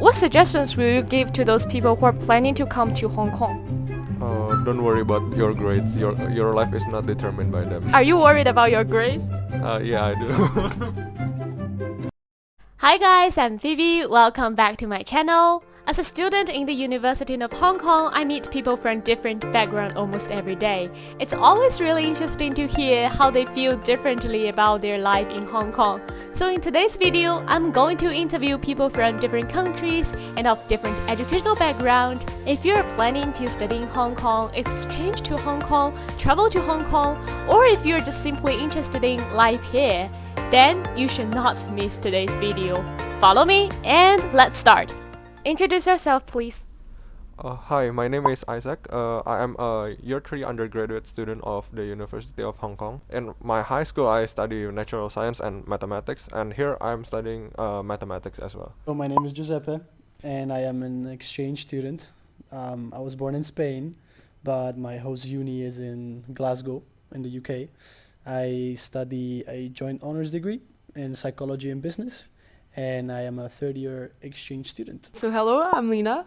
What suggestions will you give to those people who are planning to come to Hong Kong? Don't worry about your grades. Your life is not determined by them. Are you worried about your grades? Yeah, I do. Hi guys, I'm Phoebe. Welcome back to my channel. As a student in the University of Hong Kong, I meet people from different backgrounds almost every day. It's always really interesting to hear how they feel differently about their life in Hong Kong. So in today's video, I'm going to interview people from different countries and of different educational background. If you're planning to study in Hong Kong, exchange to Hong Kong, travel to Hong Kong, or if you're just simply interested in life here, then you should not miss today's video. Follow me and let's start. Introduce yourself, please. Hi, my name is Isaac. I am a year 3 undergraduate student of the University of Hong Kong. In my high school, I study natural science and mathematics, and here I'm studying mathematics as well. So my name is Giuseppe, and I am an exchange student. I was born in Spain, but my host uni is in Glasgow, in the UK. I study a joint honors degree in psychology and business, and I am a third-year exchange student. So hello, I'm Lena.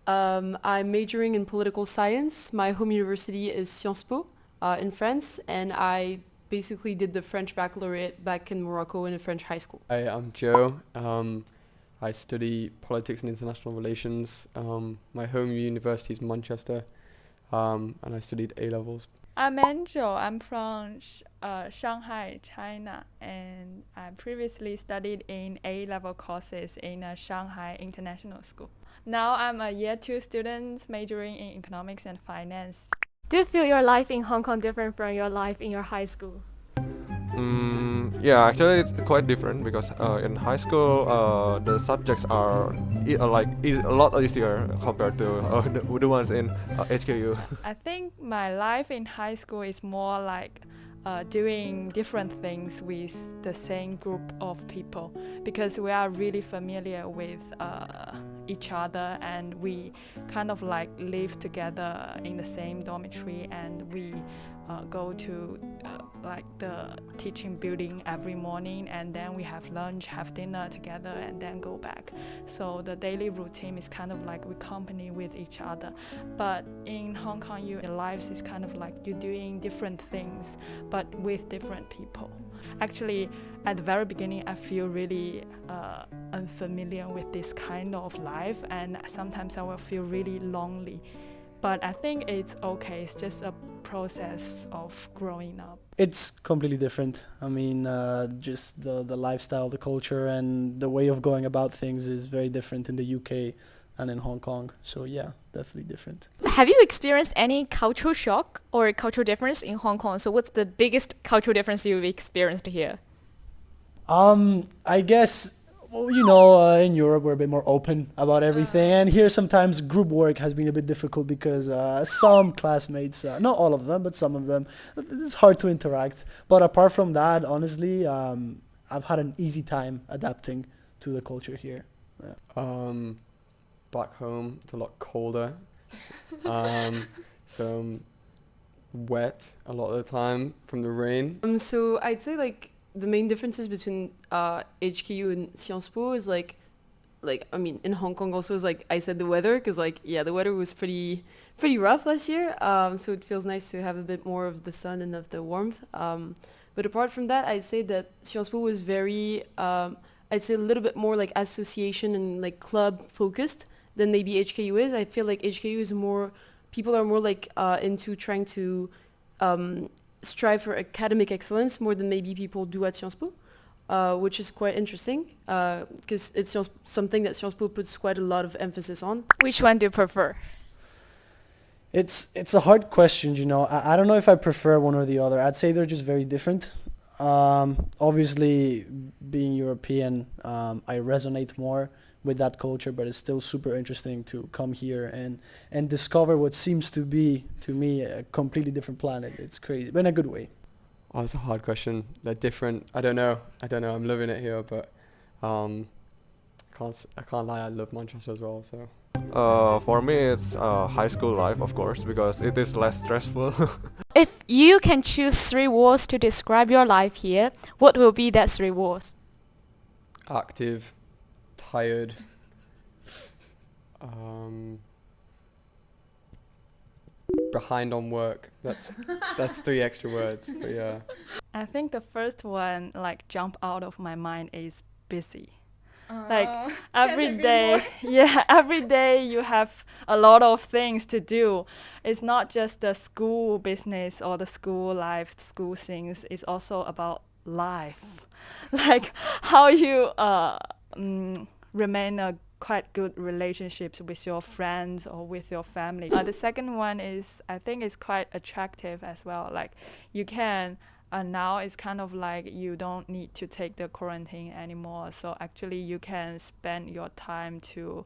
I'm majoring in political science. My home university is Sciences Po in France, and I basically did the French baccalaureate back in Morocco in a French high school. Hi, I'm Joe. I study politics and international relations. My home university is Manchester, and I studied A-levels. I'm Angel. I'm from Shanghai, China, and I previously studied in A-level courses in a Shanghai International School. Now I'm a year 2 student majoring in economics and finance. Do you feel your life in Hong Kong different from your life in your high school? Yeah, actually it's quite different because in high school the subjects are a lot easier compared to the ones in HKU. I think my life in high school is more like doing different things with the same group of people because we are really familiar with each other and we kind of like live together in the same dormitory and we go to like the teaching building every morning and then we have lunch, have dinner together and then go back. So the daily routine is kind of like we company with each other. But in Hong Kong, your lives is kind of like you're doing different things but with different people. Actually, at the very beginning, I feel really unfamiliar with this kind of life and sometimes I will feel really lonely. But I think it's okay. It's just a process of growing up. It's completely different. I mean, just the lifestyle, the culture, and the way of going about things is very different in the UK and in Hong Kong. So yeah, definitely different. Have you experienced any cultural shock or cultural difference in Hong Kong? So what's the biggest cultural difference you've experienced here? I guess, well, you know, in Europe we're a bit more open about everything, and here sometimes group work has been a bit difficult because some classmates, not all of them, but some of them, it's hard to interact. But apart from that, honestly, I've had an easy time adapting to the culture here. Yeah. Back home, it's a lot colder. So wet a lot of the time from the rain. So I'd say like the main differences between HKU and Sciences Po is like I mean in Hong Kong also is like I said the weather because like yeah the weather was pretty rough last year, so it feels nice to have a bit more of the sun and of the warmth, but apart from that I'd say that Sciences Po was very I'd say a little bit more like association and like club focused than maybe HKU is. I feel like HKU is more people are more like into trying to strive for academic excellence more than maybe people do at Sciences Po, which is quite interesting because it's something that Sciences Po puts quite a lot of emphasis on. Which one do you prefer? It's a hard question, you know. I don't know if I prefer one or the other. I'd say they're just very different. Obviously, being European, I resonate more with that culture, but it's still super interesting to come here and discover what seems to be, to me, a completely different planet. It's crazy, but in a good way. Oh, it's a hard question. They're different. I don't know. I'm living it here, but I can't lie. I love Manchester as well. So. For me, it's high school life, of course, because it is less stressful. If you can choose 3 words to describe your life here, what will be that 3 words? Active, tired, Behind on work. That's 3 extra words. But yeah. I think the first one, like, jump out of my mind is busy. Like every day, yeah, every day you have a lot of things to do. It's not just the school business or the school life, school things. It's also about life, like how you remain a quite good relationships with your friends or with your family. The second one is, I think, is quite attractive as well. Like you can. Now it's kind of like you don't need to take the quarantine anymore. So actually you can spend your time to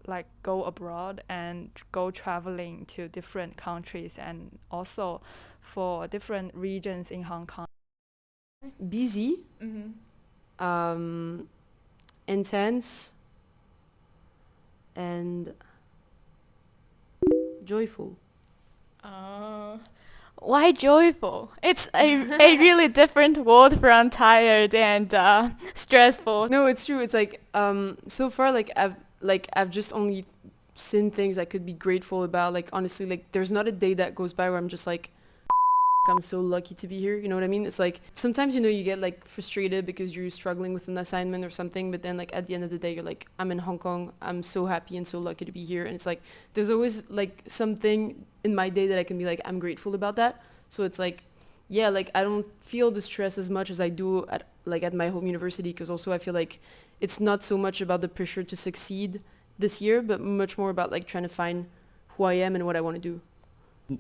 like go abroad and go traveling to different countries and also for different regions in Hong Kong. Busy, intense, and joyful. Why joyful? It's a really different word from tired and stressful. No, it's true. It's like so far I've just only seen things I could be grateful about. Like honestly, like there's not a day that goes by where I'm just like I'm so lucky to be here. You know what I mean? It's like sometimes you get like frustrated because you're struggling with an assignment or something, but then like at the end of the day you're like, I'm in Hong Kong, I'm so happy and so lucky to be here. And it's like there's always like something in my day that I can be like, I'm grateful about that. So it's like, yeah, like I don't feel the stress as much as I do at my home university, because also I feel like it's not so much about the pressure to succeed this year, but much more about like trying to find who I am and what I want to do.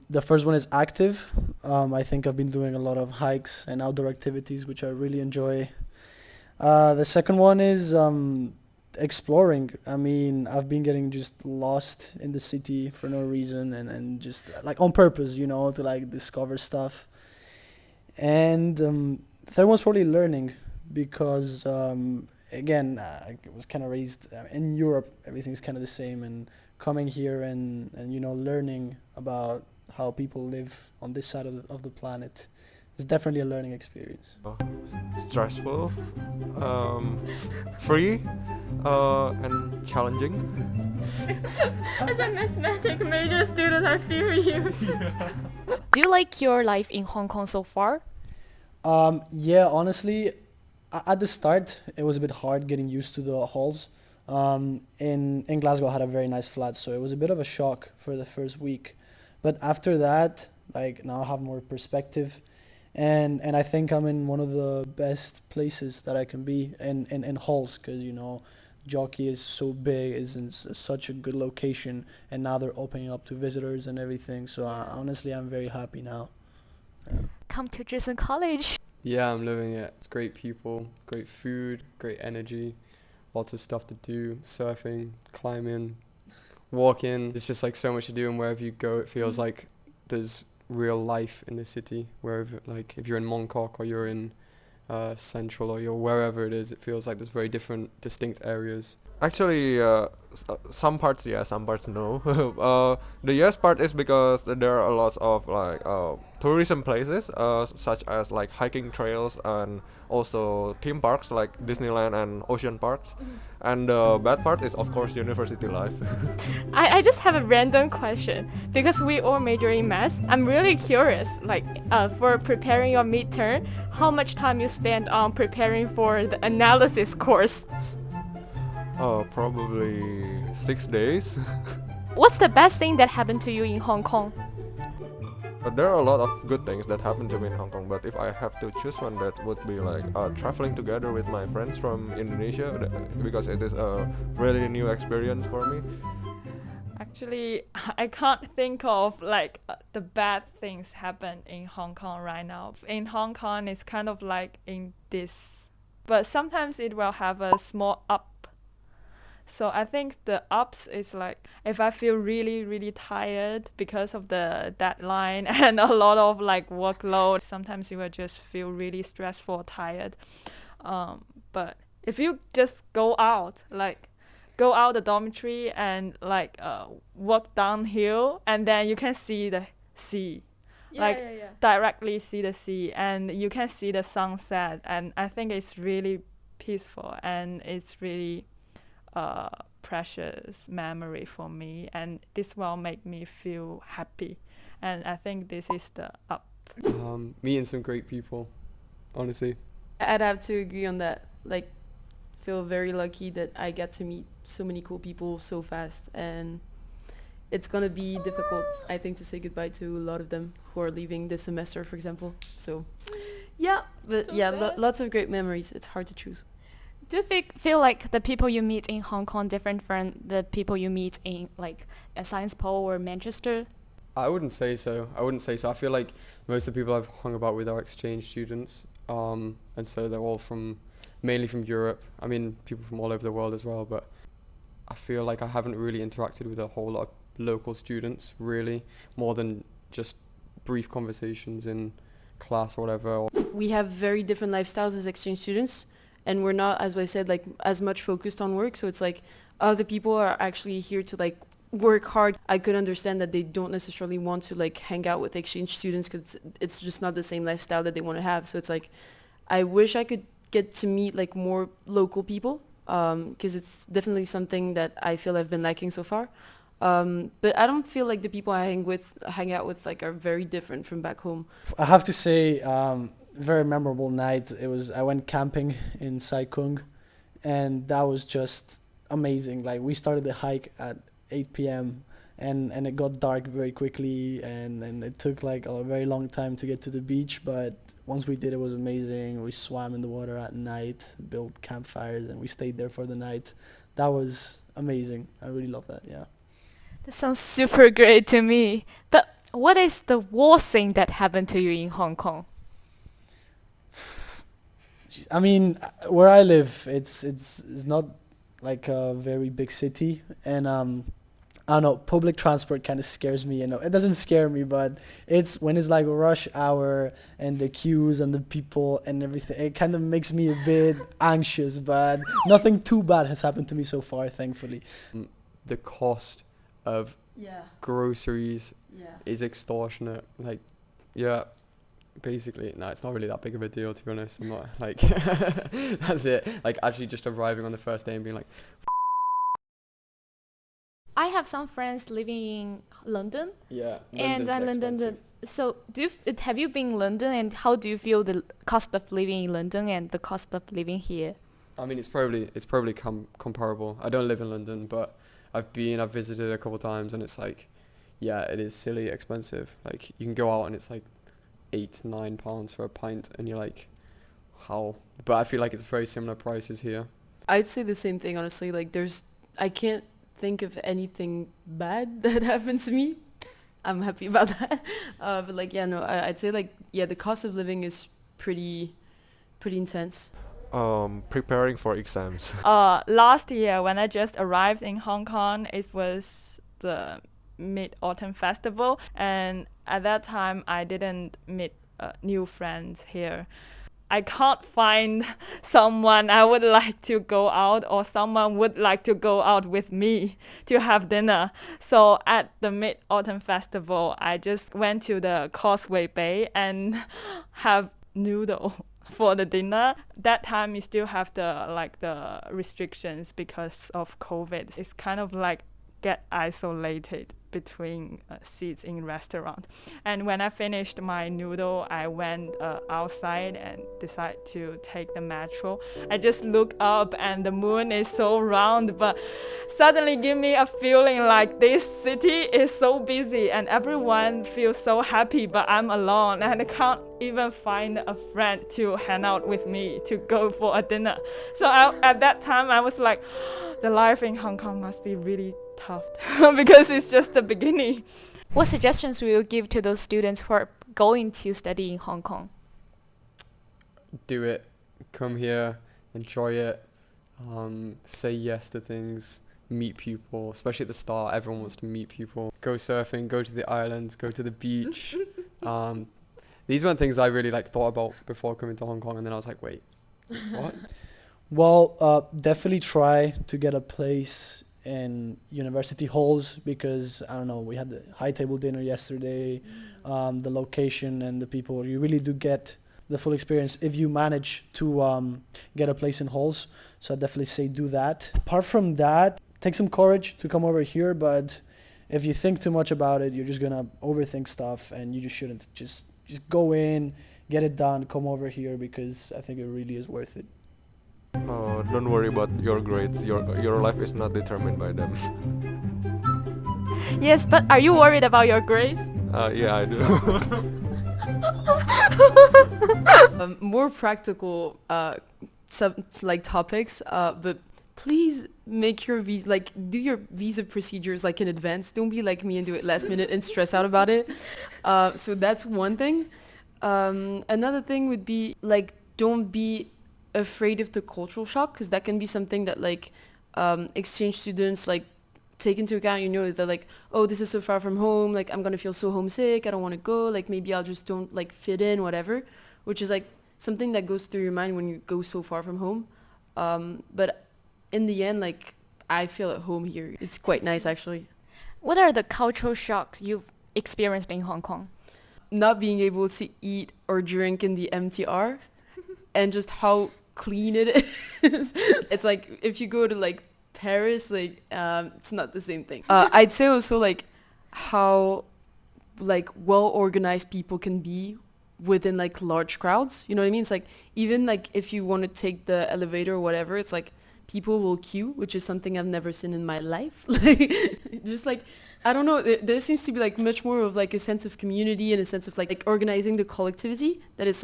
The first one is active. I think I've been doing a lot of hikes and outdoor activities, which I really enjoy. The second one is exploring. I mean, I've been getting just lost in the city for no reason and just like on purpose, to like discover stuff. And third one's probably learning, because again, I was kind of raised in Europe. Everything's kind of the same, and coming here and learning about how people live on this side of the planet is definitely a learning experience. Stressful, free, and challenging. As a mathematics major student, I feel you. Do you like your life in Hong Kong so far? Yeah, honestly, at the start, it was a bit hard getting used to the halls. In Glasgow, I had a very nice flat, so it was a bit of a shock for the first week. But after that, like now I have more perspective, and I think I'm in one of the best places that I can be in halls, because Jockey is so big, is in such a good location, and now they're opening up to visitors and everything. So honestly, I'm very happy now. Yeah. Come to Jason College. Yeah, I'm loving it. It's great people, great food, great energy, lots of stuff to do, surfing, climbing, walking. There's just like so much to do, and wherever you go it feels like there's real life in the city. Wherever, like if you're in Mongkok or you're in Central or you're wherever it is, it feels like there's very different distinct areas. Actually, some parts yes, some parts no. The yes part is because there are a lot of like tourism places, such as like hiking trails and also theme parks like Disneyland and ocean parks. And the bad part is of course university life. I just have a random question. Because we all major in math, I'm really curious, like for preparing your midterm, how much time you spend on preparing for the analysis course? Probably 6 days. What's the best thing that happened to you in Hong Kong? But there are a lot of good things that happened to me in Hong Kong, but if I have to choose one, that would be like traveling together with my friends from Indonesia, because it is a really new experience for me. Actually, I can't think of like the bad things happen in Hong Kong right now. In Hong Kong, it's kind of like in this, but sometimes it will have a small up. So I think the ups is like if I feel really, really tired because of the deadline and a lot of like workload, sometimes you will just feel really stressful, tired. But if you just go out the dormitory and like walk downhill, and then you can see the sea. Directly see the sea, and you can see the sunset, and I think it's really peaceful and it's really precious memory for me, and this will make me feel happy. And I think this is the up. Meeting some great people, honestly. I'd have to agree on that. Like, feel very lucky that I get to meet so many cool people so fast, and it's gonna be difficult, I think, to say goodbye to a lot of them who are leaving this semester, for example. So, yeah, but yeah, lots of great memories. It's hard to choose. Do you feel like the people you meet in Hong Kong different from the people you meet in like Sciences Po or Manchester? I wouldn't say so. I feel like most of the people I've hung about with are exchange students, and so they're all mainly from Europe. I mean, people from all over the world as well, but I feel like I haven't really interacted with a whole lot of local students, really, more than just brief conversations in class or whatever. We have very different lifestyles as exchange students, and we're not, as I said, like as much focused on work. So it's like other people are actually here to like work hard. I could understand that they don't necessarily want to like hang out with exchange students because it's just not the same lifestyle that they want to have. So it's like, I wish I could get to meet like more local people, because it's definitely something that I feel I've been lacking so far. But I don't feel like the people I hang out with like are very different from back home. I have to say, very memorable night. I went camping in Sai Kung, and that was just amazing. Like, we started the hike at 8 p.m. and it got dark very quickly, and it took like a very long time to get to the beach, but once we did, it was amazing. We swam in the water at night, built campfires, and we stayed there for the night. That was amazing. I really love that, yeah. That sounds super great to me. But what is the worst thing that happened to you in Hong Kong? I mean, where I live, it's not like a very big city, and I don't know, public transport kind of scares me. It doesn't scare me, but it's when it's like rush hour and the queues and the people and everything, it kind of makes me a bit anxious, but nothing too bad has happened to me so far, thankfully. The cost of groceries Yeah. is extortionate. Like, yeah, basically, no, it's not really that big of a deal, to be honest. I'm not like, that's it. Like, actually just arriving on the first day and being like, I have some friends living in London. yeah, And London's expensive. so have you been in London, and how do you feel the cost of living in London and the cost of living here? I mean, it's probably comparable. I don't live in London, but I've visited a couple times, and it's like, yeah, it is silly expensive. Like, you can go out and it's like £8-9 for a pint, and you're like, how? But I feel like it's very similar prices here. I'd say the same thing, honestly. Like, I can't think of anything bad that happened to me. I'm happy about that. But like, yeah, no, I'd say like, yeah, the cost of living is pretty intense. Preparing for exams. Last year when I just arrived in Hong Kong, it was the Mid-Autumn Festival, and at that time I didn't meet new friends here. I can't find someone I would like to go out, or someone would like to go out with me to have dinner. So at the Mid-Autumn Festival, I just went to the Causeway Bay and have noodle for the dinner. That time you still have the restrictions because of COVID. It's kind of like get isolated between seats in restaurant. And when I finished my noodle, I went outside and decided to take the metro. I just look up and the moon is so round, but suddenly give me a feeling like this city is so busy and everyone feels so happy, but I'm alone and I can't even find a friend to hang out with me to go for a dinner. So at that time I was like, the life in Hong Kong must be really tough because it's just the beginning. What suggestions will you give to those students who are going to study in Hong Kong? Do it. Come here. Enjoy it. Say yes to things. Meet people. Especially at the start, everyone wants to meet people. Go surfing. Go to the islands. Go to the beach. These weren't things I really thought about before coming to Hong Kong, and then I was like, wait, what? Well, definitely try to get a place in university halls, because I don't know, we had the high table dinner yesterday. The location and the people, you really do get the full experience if you manage to get a place in halls. So I definitely say do that. Apart from that, take some courage to come over here, but if you think too much about it, you're just gonna overthink stuff, and you just shouldn't. Just go in, get it done, come over here, because I think it really is worth it. Don't worry about your grades. Your life is not determined by them. Yes, but are you worried about your grades? Yeah, I do. More practical topics, but please make your visa, do your visa procedures in advance. Don't be like me and do it last minute and stress out about it. So that's one thing. Another thing would be don't be afraid of the cultural shock, because that can be something that exchange students take into account. They're oh, this is so far from home, I'm gonna feel so homesick, I don't want to go, maybe I'll just don't fit in, whatever, which is something that goes through your mind when you go so far from home. But in the end, I feel at home here. It's quite nice, actually. What are the cultural shocks you've experienced in Hong Kong? Not being able to eat or drink in the MTR and just how clean it is. It's if you go to Paris, it's not the same thing. I'd say also how well organized people can be within large crowds. You know what I mean? It's even if you want to take the elevator or whatever, it's people will queue, which is something I've never seen in my life. Just I don't know, there seems to be much more of a sense of community and a sense of organizing the collectivity, that it's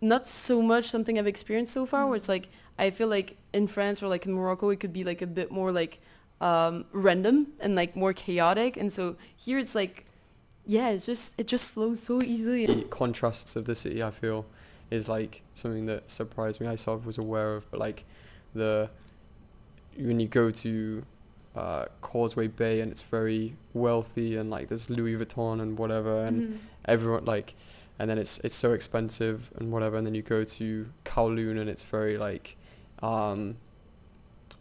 not so much something I've experienced so far, where it's I feel in France or in Morocco it could be a bit more random and more chaotic, and so here it's yeah, it just flows so easily. The contrasts of the city, I feel, is something that surprised me. I sort of was aware of, but when you go to Causeway Bay, and it's very wealthy, and there's Louis Vuitton and whatever, and everyone and then it's so expensive and whatever, and then you go to Kowloon and it's very I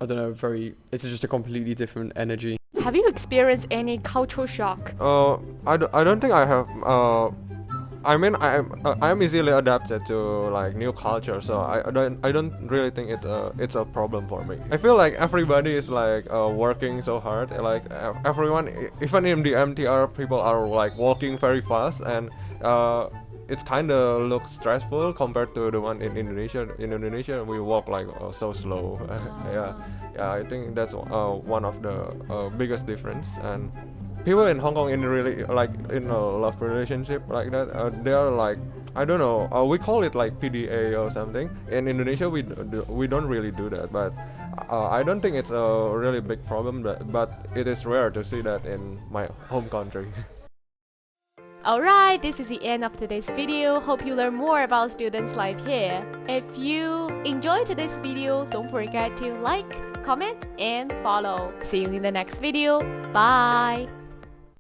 don't know, it's just a completely different energy. Have you experienced any cultural shock? I don't think I have. I mean, I'm easily adapted to new culture, so I don't really think it's a problem for me. I feel everybody is working so hard. Everyone, even in the MTR, people are walking very fast, and it kind of looks stressful compared to the one in Indonesia. In Indonesia, we walk so slow. Yeah, I think that's one of the biggest difference. And people in Hong Kong in a love relationship that, they are I don't know, we call it PDA or something. In Indonesia we don't really do that, but I don't think it's a really big problem, but it is rare to see that in my home country. Alright, this is the end of today's video. Hope you learn more about students' life here. If you enjoyed today's video, don't forget to like, comment, and follow. See you in the next video. Bye!